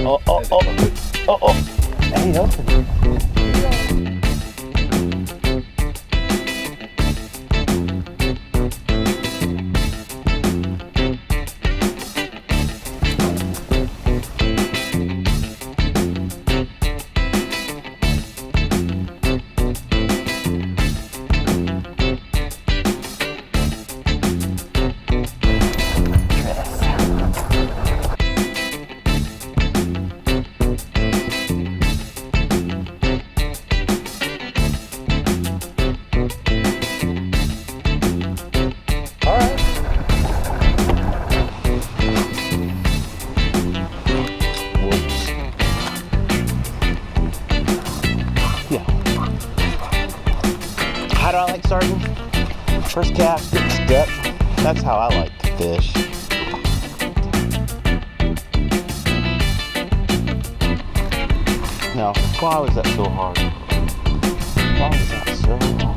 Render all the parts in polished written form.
Oh, oh, oh, oh, oh. Hey, open. How do I like starting? First cast, get stuck. That's how I like to fish. Now, why was that so hard? Why was that so hard?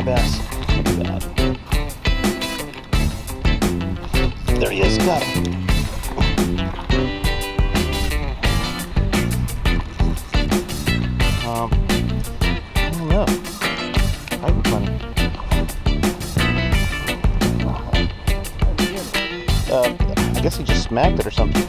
Bass. There he is, got him. I don't know. Probably funny. I guess he just smacked it or something.